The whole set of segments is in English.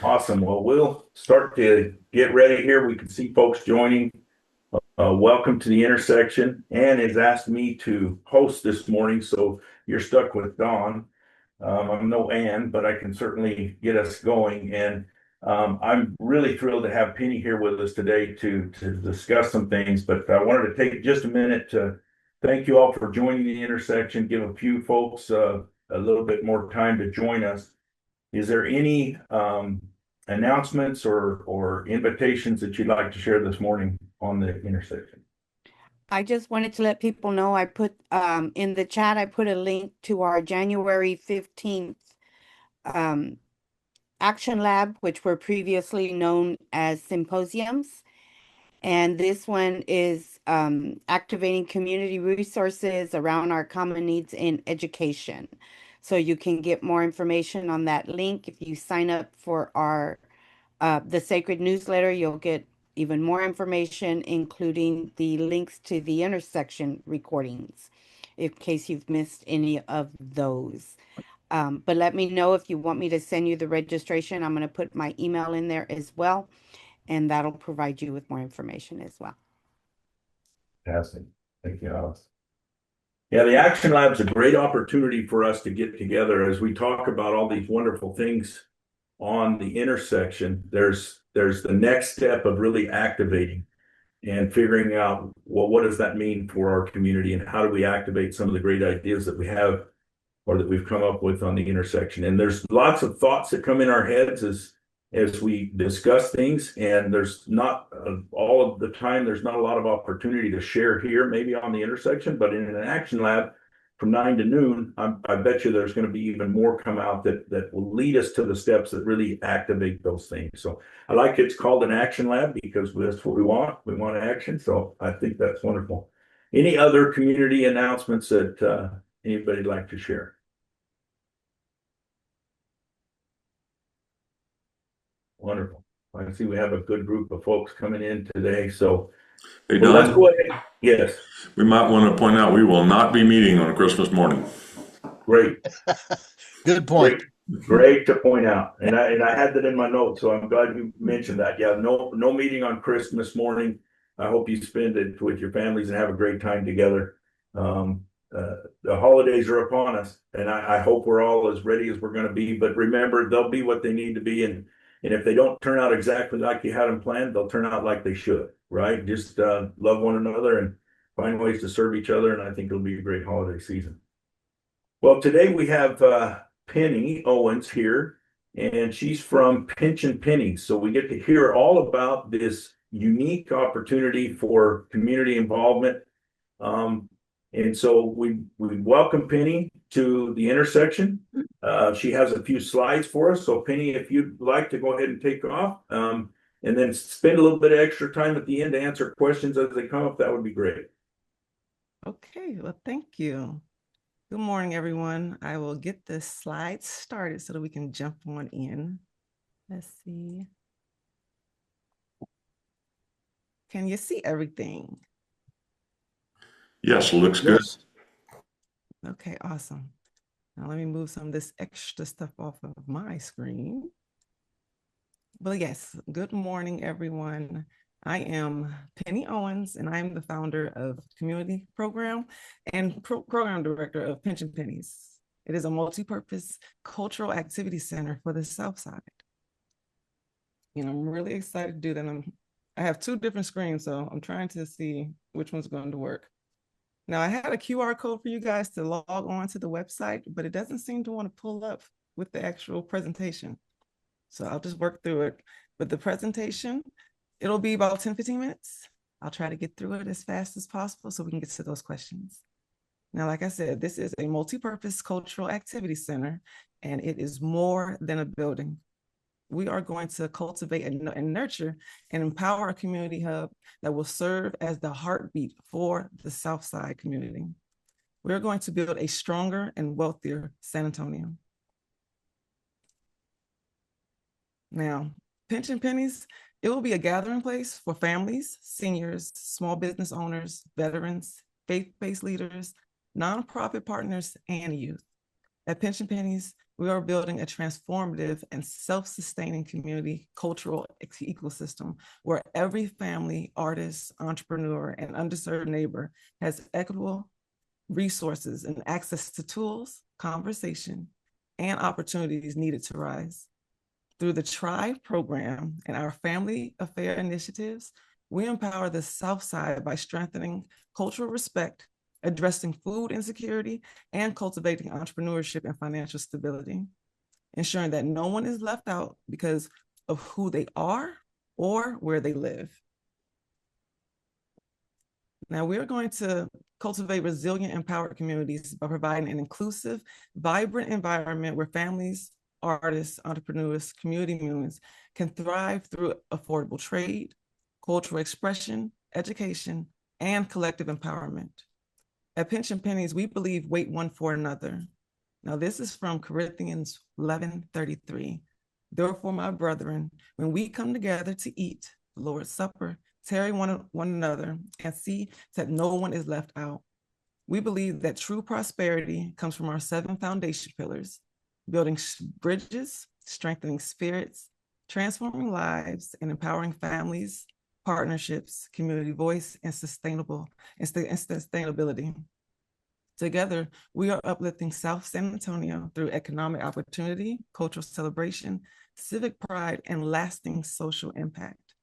Awesome. Well, we'll start to get ready here. We can see folks joining. Welcome to the intersection. Ann has asked me to host this morning, so you're stuck with Dawn. I'm no Ann, but I can certainly get us going. And I'm really thrilled to have Pennie here with us today to discuss some things. But I wanted to take just a minute to thank you all for joining the intersection, give a few folks a little bit more time to join us. Is there any announcements or invitations that you'd like to share this morning on the intersection? I just wanted to let people know I put in the chat, I put a link to our January 15th Action Lab, which were previously known as symposiums. And this one is activating community resources around our common needs in education. So you can get more information on that link. If you sign up for our the Sacred newsletter, you'll get even more information, including the links to the intersection recordings, in case you've missed any of those. But let me know if you want me to send you the registration. I'm going to put my email in there as well, and that'll provide you with more information as well. Fantastic. Thank you, Alice. Yeah, the Action Lab is a great opportunity for us to get together as we talk about all these wonderful things on the intersection. There's the next step of really activating and figuring out, well, what does that mean for our community and how do we activate some of the great ideas that we have or that we've come up with on the intersection. And there's lots of thoughts that come in our heads as we discuss things, and there's not all of the time, there's not a lot of opportunity to share here, maybe on the intersection, but in an Action Lab from 9 to noon, I bet you there's going to be even more come out that will lead us to the steps that really activate those things. So I like it's called an Action Lab because that's what we want. We want action. So I think that's wonderful. Any other community announcements that anybody'd like to share? Wonderful. I see we have a good group of folks coming in today. So Hey, well, let's Don, go ahead. Yes. we might want to point out we will not be meeting on Christmas morning. Great. Good point. Great to point out. And I had that in my notes, so I'm glad you mentioned that. Yeah, no meeting on Christmas morning. I hope you spend it with your families and have a great time together. The holidays are upon us, and I hope we're all as ready as we're going to be. But remember, they'll be what they need to be, and if they don't turn out exactly like you had them planned, they'll turn out like they should, right? Just love one another and find ways to serve each other, and I think it'll be a great holiday season. Well, today we have Pennie Owens here, and she's from Pinch'n Pennies. So we get to hear all about this unique opportunity for community involvement. And so we welcome Pennie to the intersection. She has a few slides for us. So Pennie, if you'd like to go ahead and take off, and then spend a little bit of extra time at the end to answer questions as they come up, that would be great. Okay, well, thank you. Good morning, everyone. I will get the slides started so that we can jump on in. Let's see. Can you see everything? Yes, looks good. Okay, awesome. Now let me move some of this extra stuff off of my screen. But yes, good morning, everyone. I am Pennie Owens, and I'm the founder of Community Program and Program Director of Pinch'n Pennies. It is a multi-purpose cultural activity center for the Southside. And I'm really excited to do that. I have 2 different screens, so I'm trying to see which one's going to work. Now, I had a QR code for you guys to log on to the website, but it doesn't seem to want to pull up with the actual presentation. So I'll just work through it. But the presentation, it'll be about 10-15 minutes. I'll try to get through it as fast as possible so we can get to those questions. Now, like I said, this is a multi-purpose cultural activity center, and it is more than a building. We are going to cultivate and nurture and empower a community hub that will serve as the heartbeat for the Southside community. We're going to build a stronger and wealthier San Antonio. Now, Pinch'n Pennies, it will be a gathering place for families, seniors, small business owners, veterans, faith-based leaders, nonprofit partners, and youth. At Pinch'n Pennies, we are building a transformative and self-sustaining community cultural ecosystem where every family, artist, entrepreneur, and underserved neighbor has equitable resources and access to tools, conversation, and opportunities needed to rise. Through the Thrive program and our family affair initiatives, we empower the Southside by strengthening cultural respect, addressing food insecurity, and cultivating entrepreneurship and financial stability, ensuring that no one is left out because of who they are or where they live. Now, we're going to cultivate resilient, empowered communities by providing an inclusive, vibrant environment where families, artists, entrepreneurs, community movements can thrive through affordable trade, cultural expression, education, and collective empowerment. At Pinch'n Pennies, we believe wait one for another. Now, this is from Corinthians 11:33. Therefore, my brethren, when we come together to eat the Lord's Supper, tarry one another and see that no one is left out. We believe that true prosperity comes from our 7 foundation pillars: building bridges, strengthening spirits, transforming lives, and empowering families, partnerships, community voice, and sustainability. Together, we are uplifting South San Antonio through economic opportunity, cultural celebration, civic pride, and lasting social impact.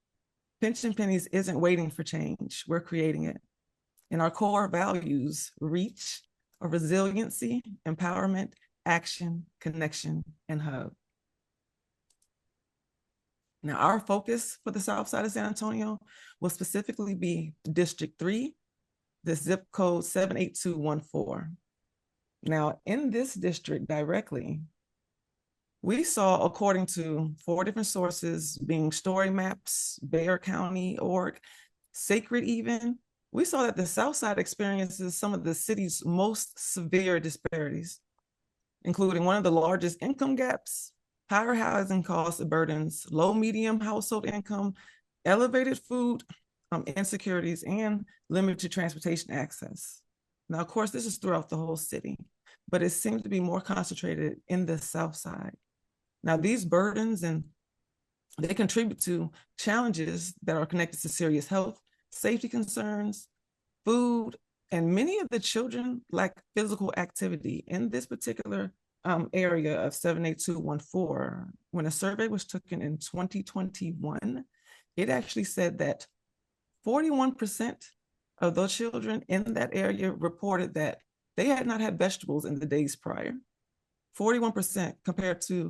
Pinch'n Pennies isn't waiting for change, we're creating it. And our core values: reach, resiliency, empowerment, action, connection, and hub. Now, our focus for the South Side of San Antonio will specifically be District 3, the zip code 78214. Now, in this district directly, we saw, according to 4 different sources, being Story Maps, Bexar County Org, Sacred even, we saw that the South Side experiences some of the city's most severe disparities, including one of the largest income gaps, higher housing cost burdens, low medium household income, elevated food insecurities, and limited transportation access. Now, of course, this is throughout the whole city, but it seems to be more concentrated in the South Side. Now, these burdens they contribute to challenges that are connected to serious health, safety concerns, food, and many of the children lack physical activity. In this particular area of 78214, when a survey was taken in 2021, it actually said that 41% of those children in that area reported that they had not had vegetables in the days prior. 41% compared to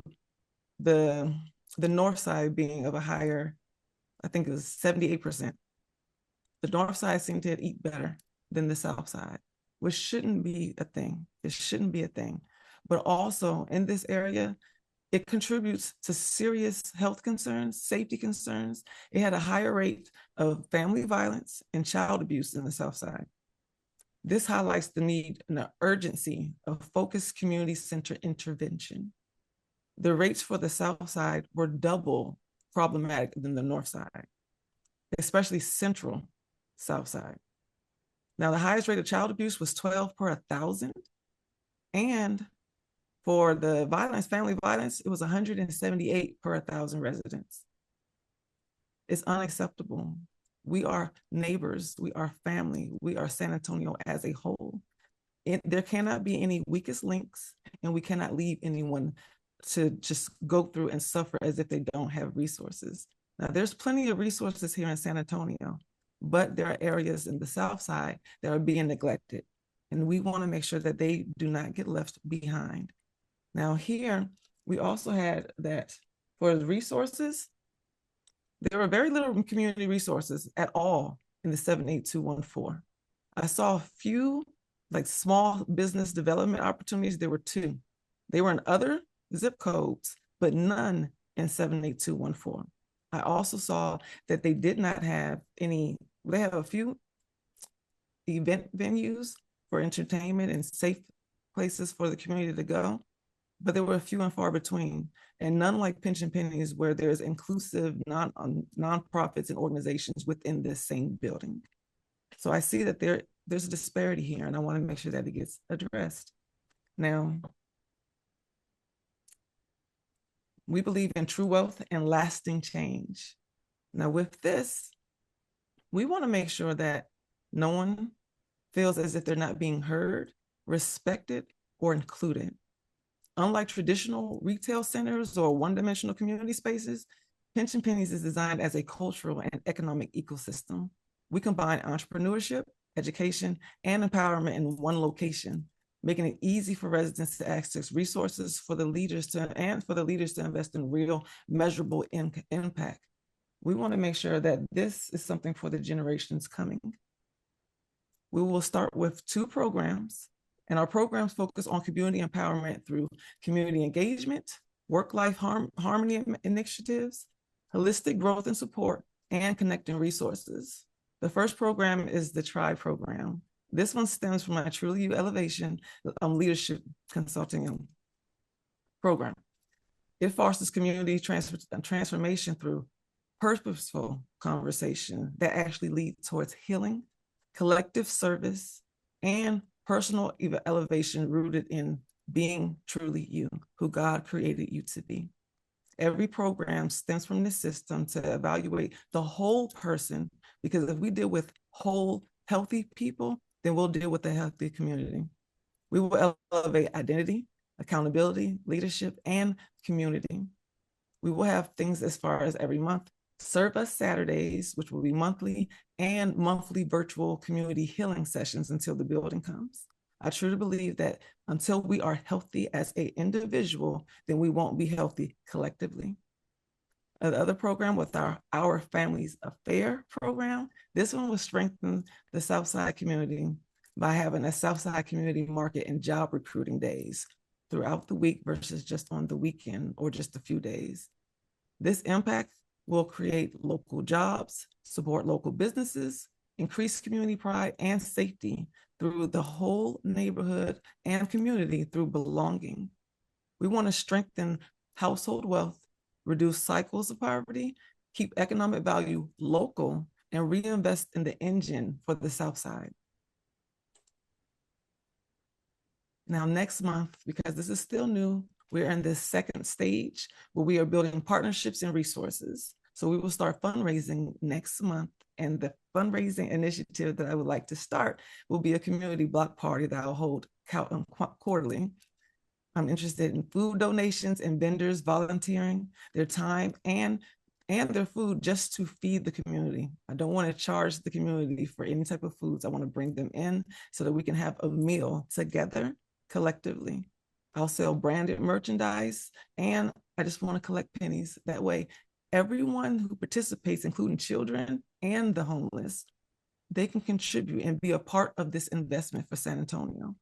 the north side being of a higher, I think it was 78%. The north side seemed to eat better than the south side, which shouldn't be a thing. It shouldn't be a thing. But also in this area, it contributes to serious health concerns, safety concerns. It had a higher rate of family violence and child abuse in the South Side. This highlights the need and the urgency of focused community-centered intervention. The rates for the South Side were double problematic than the North Side, especially central South Side. Now, the highest rate of child abuse was 12 per 1,000, and for the violence, family violence, it was 178 per 1,000 residents. It's unacceptable. We are neighbors, we are family, we are San Antonio as a whole. There cannot be any weakest links, and we cannot leave anyone to just go through and suffer as if they don't have resources. Now, there's plenty of resources here in San Antonio, but there are areas in the South Side that are being neglected, and we want to make sure that they do not get left behind. Now here, we also had that for the resources, there were very little community resources at all in the 78214. I saw a few like small business development opportunities. There were 2. They were in other zip codes, but none in 78214. I also saw that they did not have any, they have a few event venues for entertainment and safe places for the community to go, but there were few and far between, and none like Pinch'n Pennies, where there's inclusive nonprofits and organizations within this same building. So I see that there's a disparity here, and I want to make sure that it gets addressed. Now, We believe in true wealth and lasting change. Now, with this, we want to make sure that no one feels as if they're not being heard, respected, or included. Unlike traditional retail centers or one-dimensional community spaces, Pinch'n Pennies is designed as a cultural and economic ecosystem. We combine entrepreneurship, education, and empowerment in one location, making it easy for residents to access resources for the leaders to invest in real, measurable impact. We want to make sure that this is something for the generations coming. We will start with 2 programs, and our programs focus on community empowerment through community engagement, work-life harmony initiatives, holistic growth and support, and connecting resources. The first program is the TRIBE program. This one stems from my Truly You Elevation leadership consulting program. It fosters community transformation through purposeful conversation that actually lead towards healing, collective service, and personal elevation rooted in being truly you, who God created you to be. Every program stems from this system to evaluate the whole person, because if we deal with whole, healthy people, then we'll deal with a healthy community. We will elevate identity, accountability, leadership, and community. We will have things as far as every month, Serve Us Saturdays, which will be monthly, and monthly virtual community healing sessions until the building comes. I truly believe that until we are healthy as an individual, then we won't be healthy collectively. The other program with our Families Affair program, this one will strengthen the Southside community by having a Southside community market and job recruiting days throughout the week versus just on the weekend or just a few days. This impact will create local jobs, support local businesses, increase community pride and safety through the whole neighborhood and community through belonging. We want to strengthen household wealth, reduce cycles of poverty, keep economic value local, and reinvest in the engine for the South Side. Now, next month, because this is still new, we're in this second stage where we are building partnerships and resources. So we will start fundraising next month. And the fundraising initiative that I would like to start will be a community block party that I'll hold quarterly. I'm interested in food donations and vendors volunteering their time and their food just to feed the community. I don't want to charge the community for any type of foods. I want to bring them in so that we can have a meal together collectively. I'll sell branded merchandise, and I just want to collect pennies. That way, everyone who participates, including children and the homeless, they can contribute and be a part of this investment for San Antonio.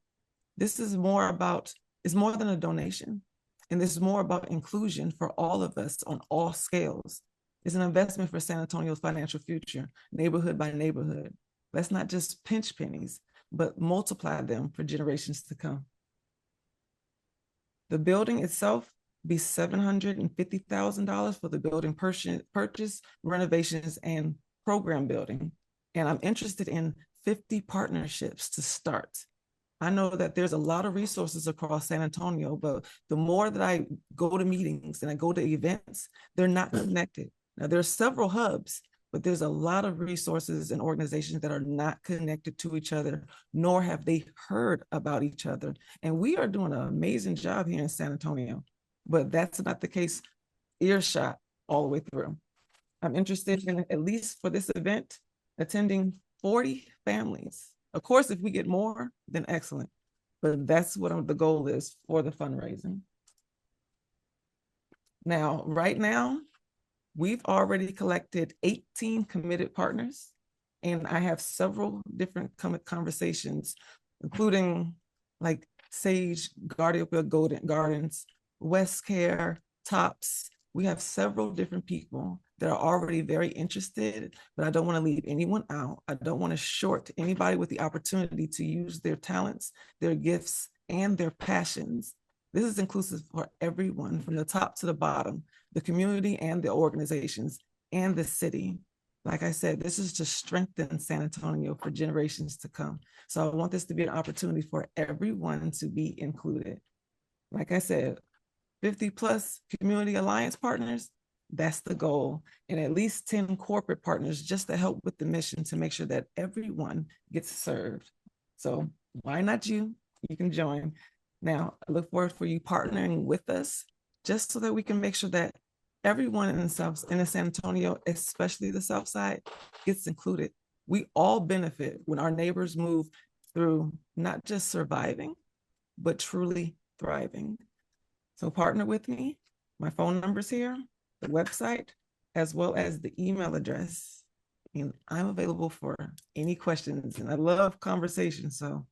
This is more than a donation, and this is more about inclusion for all of us on all scales. It's an investment for San Antonio's financial future, neighborhood by neighborhood. Let's not just pinch pennies, but multiply them for generations to come. The building itself be $750,000 for the building purchase, renovations, and program building. And I'm interested in 50 partnerships to start. I know that there's a lot of resources across San Antonio, but the more that I go to meetings and I go to events, they're not connected. Now, there's several hubs, but there's a lot of resources and organizations that are not connected to each other, nor have they heard about each other. And we are doing an amazing job here in San Antonio, but that's not the case earshot all the way through. I'm interested in, at least for this event, attending 40 families. Of course, if we get more, then excellent. But that's what the goal is for the fundraising. Now, right now, we've already collected 18 committed partners, and I have several different conversations, including like Sage, Guardian Gardens, West Care, Tops. We have several different people that are already very interested, but I don't want to leave anyone out. I don't want to short anybody with the opportunity to use their talents, their gifts, and their passions. This is inclusive for everyone from the top to the bottom, the community and the organizations and the city. Like I said, this is to strengthen San Antonio for generations to come. So I want this to be an opportunity for everyone to be included. Like I said, 50 plus community alliance partners. That's the goal. And at least 10 corporate partners just to help with the mission to make sure that everyone gets served. So why not you? You can join. Now, I look forward for you partnering with us just so that we can make sure that everyone in the San Antonio, especially the South Side, gets included. We all benefit when our neighbors move through not just surviving, but truly thriving. So partner with me. My phone number's here, the website, as well as the email address. And I'm available for any questions. And I love conversation. So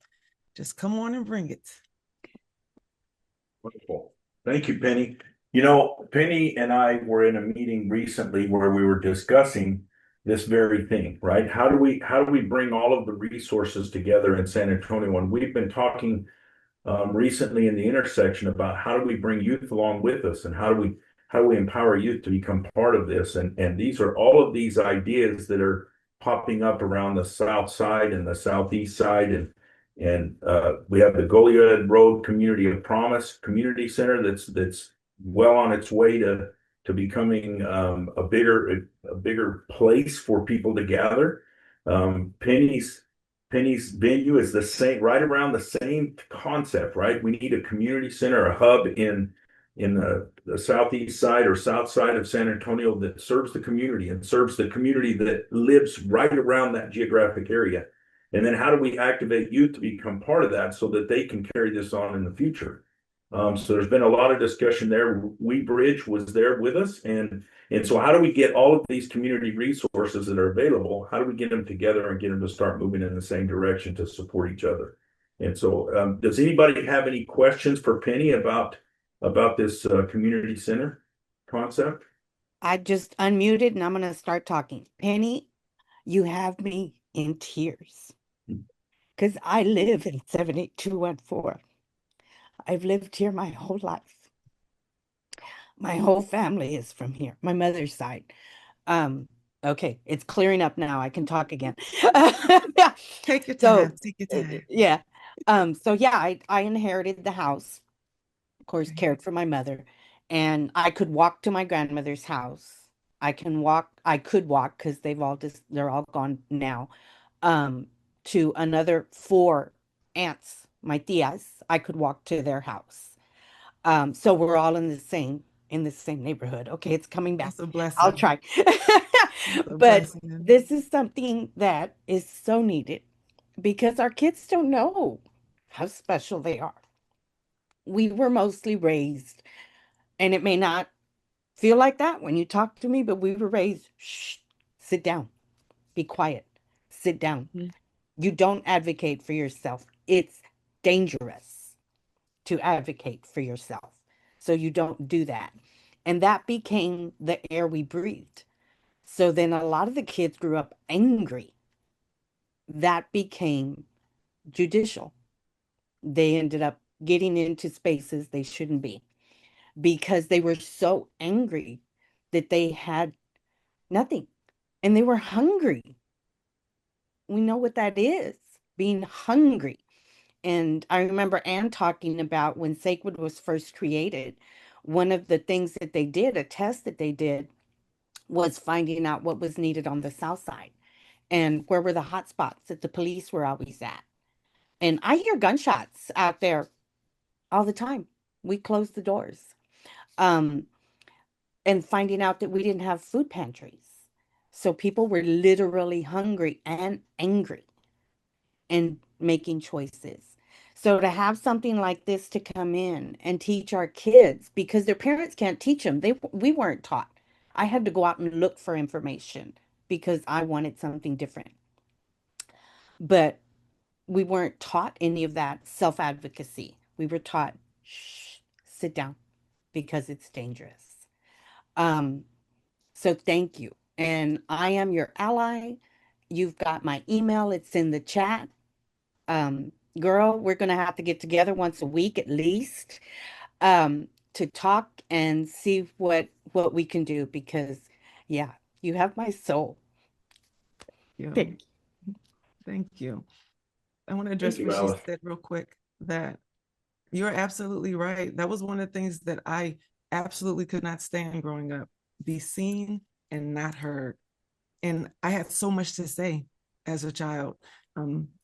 just come on and bring it. Wonderful. Thank you, Penny. You know, Penny and I were in a meeting recently where we were discussing this very thing, right? How do we bring all of the resources together in San Antonio? And we've been talking recently in the intersection about how do we bring youth along with us, and how do we empower youth to become part of this? And these are all of these ideas that are popping up around the south side and the southeast side, and we have the Goliad Road Community of Promise Community Center that's well on its way to becoming a bigger place for people to gather. Penny's venue is the same, right around the same concept, right? We need a community center, a hub in the southeast side or south side of San Antonio that serves the community and serves the community that lives right around that geographic area. And then how do we activate youth to become part of that so that they can carry this on in the future? So there's been a lot of discussion there. WeBridge was there with us, and so how do we get all of these community resources that are available? How do we get them together and get them to start moving in the same direction to support each other? And so, does anybody have any questions for Penny about this community center concept? I just unmuted and I'm going to start talking. Penny, you have me in tears because I live in 78214. I've lived here my whole life. My whole family is from here, my mother's side. Okay, it's clearing up now. I can talk again. Take your So, time. Take your time. yeah. So yeah, I inherited the house, of course, Okay. cared for my mother, and I could walk to my grandmother's house. I could walk because they're all gone now. Um, to another four aunts, my tias, I could walk to their house. So we're all in the same neighborhood. Okay, it's coming back. That's a blessing. I'll try. That's a But blessing. this is something that is so needed because our kids don't know how special they are. We were mostly raised, and it may not feel like that when you talk to me, but we were raised, shh, sit down, be quiet, sit down. Mhm. You don't advocate for yourself. It's dangerous to advocate for yourself. So you don't do that. And that became the air we breathed. So then a lot of the kids grew up angry. That became judicial. They ended up getting into spaces they shouldn't be because they were so angry that they had nothing and they were hungry. We know what that is, being hungry. And I remember Anne talking about when Sacred was first created, one of the things that they did, a test that they did, was finding out what was needed on the south side and where were the hot spots that the police were always at. And I hear gunshots out there all the time. We closed the doors. Um, and finding out that we didn't have food pantries. So people were literally hungry and angry and making choices. So to have something like this to come in and teach our kids because their parents can't teach them. We weren't taught. I had to go out and look for information because I wanted something different. But we weren't taught any of that self-advocacy. We were taught, shh, sit down because it's dangerous. Um, so thank you. And I am your ally. You've got my email. It's in the chat. Girl, we're going to have to get together once a week at least to talk and see what we can do because yeah, you have my soul. Yeah. Thank Thank you. I want to Thank address you, what she Alice. said real quick, that You're absolutely right. That was one of the things that I absolutely could not stand growing up. Be seen and not heard. And I had so much to say as a child.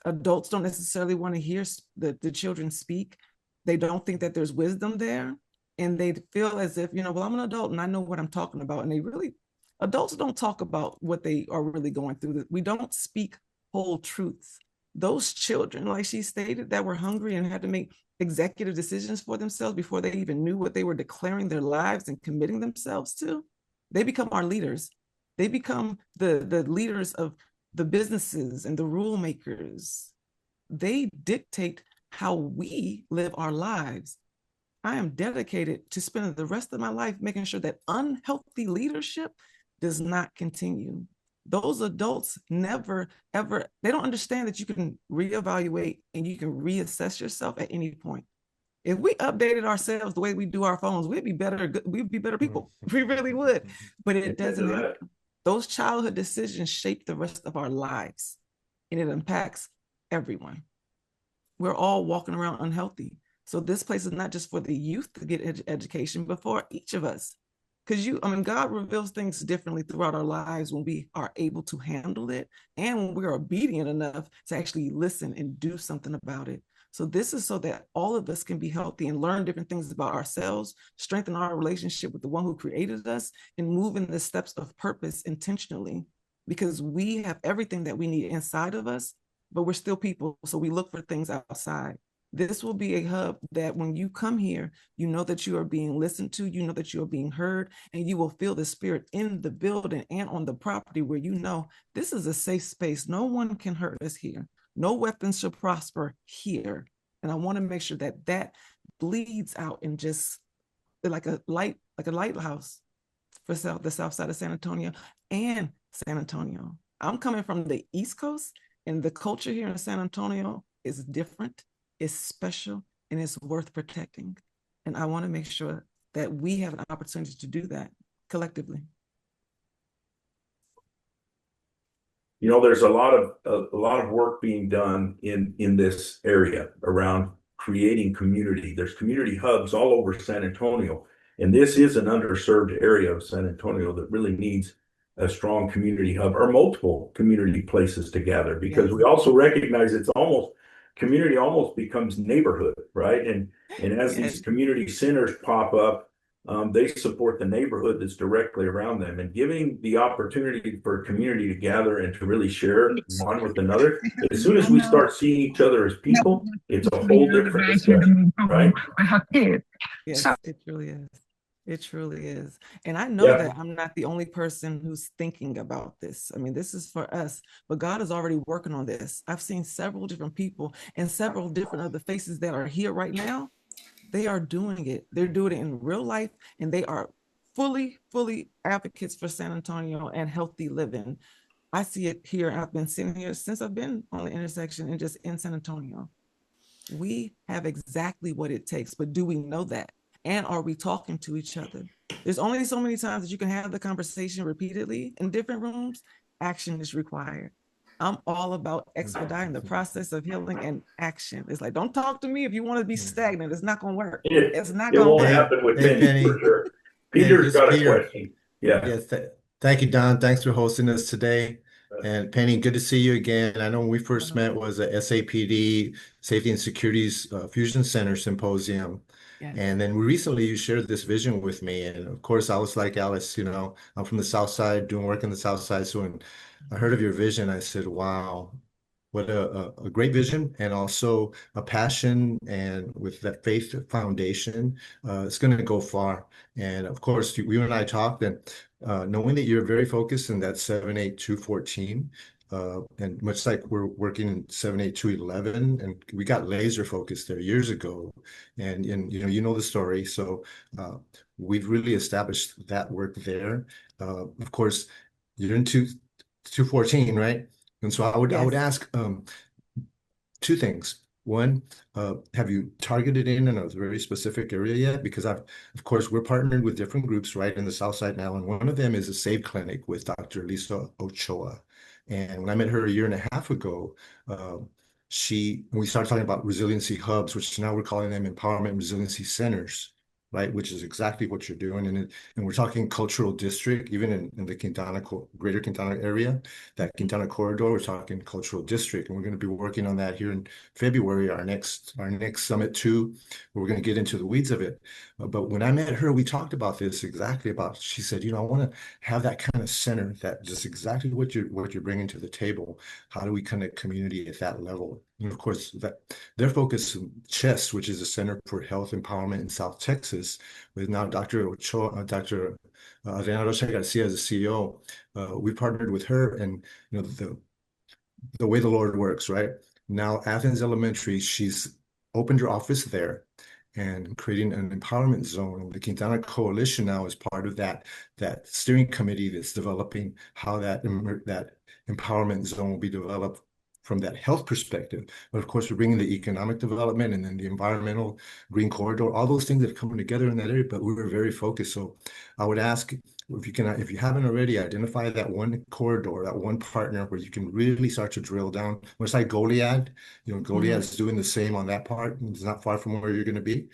Adults don't necessarily want to hear the children speak. They don't think that there's wisdom there. And they feel as if, well, I'm an adult and I know what I'm talking about. And adults don't talk about what they are really going through. We don't speak whole truths. Those children, like she stated, that were hungry and had to make executive decisions for themselves before they even knew what they were declaring their lives and committing themselves to, they become our leaders. They become the leaders of the businesses and the rule makers. They dictate how we live our lives. I am dedicated to spending the rest of my life making sure that unhealthy leadership does not continue. Those adults never, ever, they don't understand that you can reevaluate and you can reassess yourself at any point. If we updated ourselves the way we do our phones, we'd be better people. We really would. But it doesn't happen. Those childhood decisions shape the rest of our lives, and it impacts everyone. We're all walking around unhealthy. So this place is not just for the youth to get education, but for each of us. Because God reveals things differently throughout our lives when we are able to handle it and when we're obedient enough to actually listen and do something about it. So this is so that all of us can be healthy and learn different things about ourselves, strengthen our relationship with the one who created us, and move in the steps of purpose intentionally, because we have everything that we need inside of us, but we're still people. So we look for things outside. This will be a hub that when you come here, you know that you are being listened to, you know that you are being heard, and you will feel the spirit in the building and on the property where you know this is a safe space. No one can hurt us here. No weapons shall prosper here. And I want to make sure that that bleeds out in just like a lighthouse for the south side of San Antonio and San Antonio. I'm coming from the East Coast, and the culture here in San Antonio is different, it's special, and it's worth protecting. And I want to make sure that we have an opportunity to do that collectively. There's a lot of work being done in this area around creating community. There's community hubs all over San Antonio, and this is an underserved area of San Antonio that really needs a strong community hub or multiple community places to gather, because we also recognize community almost becomes neighborhood, right? And as these community centers pop up, they support the neighborhood that's directly around them, and giving the opportunity for a community to gather and to really share one with another. As soon as we start seeing each other as people, it's a whole different discussion, right? Yes, it truly is. It truly is. And I know that I'm not the only person who's thinking about this. This is for us, but God is already working on this. I've seen several different people and several different of the faces that are here right now. They are doing it. They're doing it in real life, and they are fully advocates for San Antonio and healthy living. I see it here. I've been sitting here since I've been on the intersection and just in San Antonio. We have exactly what it takes, but do we know that? And are we talking to each other? There's only so many times that you can have the conversation repeatedly in different rooms. Action is required. I'm all about expediting the process of healing and action. It's like, don't talk to me if you want to be stagnant. It's not going to work. It's not going to work. It won't happen with Pennie, for sure. Peter's got a question. Thank you, Don. Thanks for hosting us today. And Pennie, good to see you again. I know when we first met was at SAPD, Safety and Security's Fusion Center Symposium. Yes. And then recently you shared this vision with me. And of course, I was like Alice, I'm from the South Side, doing work in the South Side. So when I heard of your vision, I said, wow, what a great vision, and also a passion, and with that faith foundation, it's going to go far. And of course, you and I talked, and knowing that you're very focused in that 78214, and much like we're working in 78211, and we got laser focused there years ago, and you know the story. So we've really established that work there. Of course, you're into 214, right? And so I would ask two things. One, have you targeted in a very specific area yet? Because of course, we're partnered with different groups right in the South Side now, and one of them is a SAVE clinic with Dr. Lisa Ochoa. And when I met her a year and a half ago, we started talking about resiliency hubs, which now we're calling them empowerment and resiliency centers, right? Which is exactly what you're doing. And we're talking cultural district, even in the greater Quintana area, that Quintana corridor, we're talking cultural district. And we're going to be working on that here in February, our next summit too. We're going to get into the weeds of it. But when I met her, we talked about this exactly about, she said, I want to have that kind of center, that just exactly what you're bringing to the table. How do we connect community at that level? And of course, that their focus in CHEST, which is the Center for Health Empowerment in South Texas, with now Dr. Ochoa, Dr. Adriana Rocha Garcia as the CEO. We partnered with her, and the way the Lord works, right? Now, Athens Elementary, she's opened her office there and creating an empowerment zone. The Quintana Coalition now is part of that steering committee that's developing how that empowerment zone will be developed from that health perspective. But of course, we're bringing the economic development and then the environmental green corridor, all those things that are coming together in that area, but we were very focused. So I would ask if you haven't already, identify that one corridor, that one partner where you can really start to drill down. Much like Goliad, Goliad's doing the same on that part. It's not far from where you're going to be.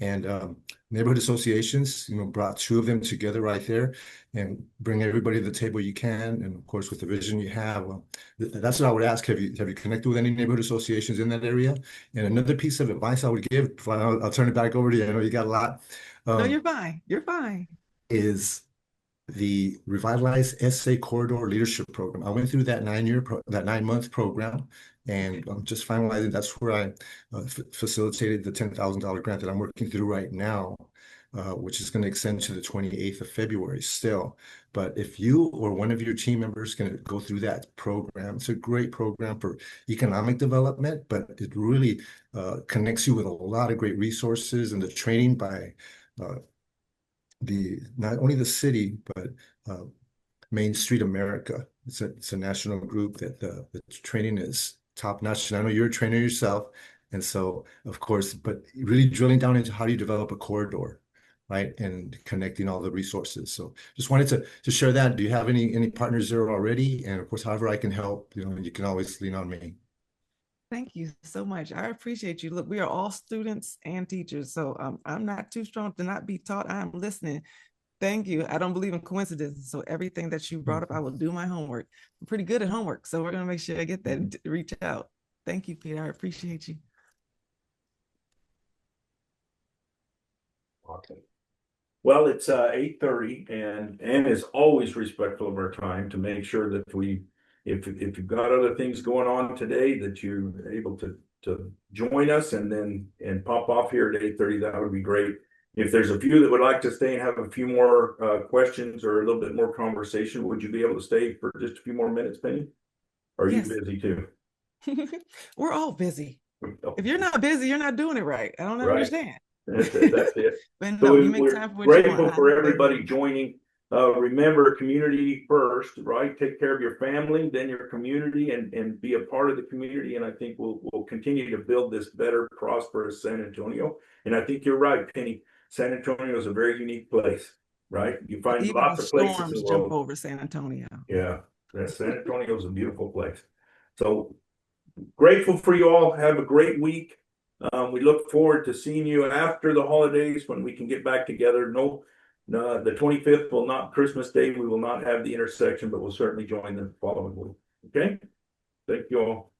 And neighborhood associations, brought two of them together right there and bring everybody to the table you can. And of course, with the vision you have, that's what I would ask. Have you connected with any neighborhood associations in that area? And another piece of advice I would give, I'll turn it back over to you. I know you got a lot. No, you're fine. You're fine. Is the Revitalized SA Corridor Leadership Program. I went through that 9-month program, and I'm just finalizing. That's where I facilitated the $10,000 grant that I'm working through right now, which is going to extend to the 28th of February still. But if you or one of your team members can go through that program, it's a great program for economic development, but it really connects you with a lot of great resources and the training by not only the city, but Main Street America. It's a national group that the training is top notch. And I know you're a trainer yourself. And so, of course, but really drilling down into how do you develop a corridor, right? And connecting all the resources. So just wanted to share that. Do you have any partners there already? And of course, however I can help, you can always lean on me. Thank you so much. I appreciate you. Look, we are all students and teachers, so I'm not too strong to not be taught. I'm listening. Thank you. I don't believe in coincidences. So everything that you brought up, I will do my homework. I'm pretty good at homework, so we're going to make sure I get that and reach out. Thank you, Peter. I appreciate you. Okay. Well, it's 8:30, and Ann is always respectful of our time to make sure that if you've got other things going on today, that you're able to join us and pop off here at 8:30. That would be great. If there's a few that would like to stay and have a few more questions or a little bit more conversation, would you be able to stay for just a few more minutes, Penny? Or are you busy too? We're all busy. If you're not busy, you're not doing it right. I don't understand. That's it. But So no, you make we're time for what you grateful want. for everybody joining. Remember, community first, right? Take care of your family, then your community, and be a part of the community. And I think we'll continue to build this better, prosperous San Antonio. And I think you're right, Penny. San Antonio is a very unique place, right? You find Even lots of places in storms the jump world. over San Antonio. Yeah, San Antonio is a beautiful place. So grateful for you all. Have a great week. We look forward to seeing you after the holidays when we can get back together. No, the 25th will not, Christmas Day, we will not have the intersection, but we'll certainly join the following week. Okay? Thank you all.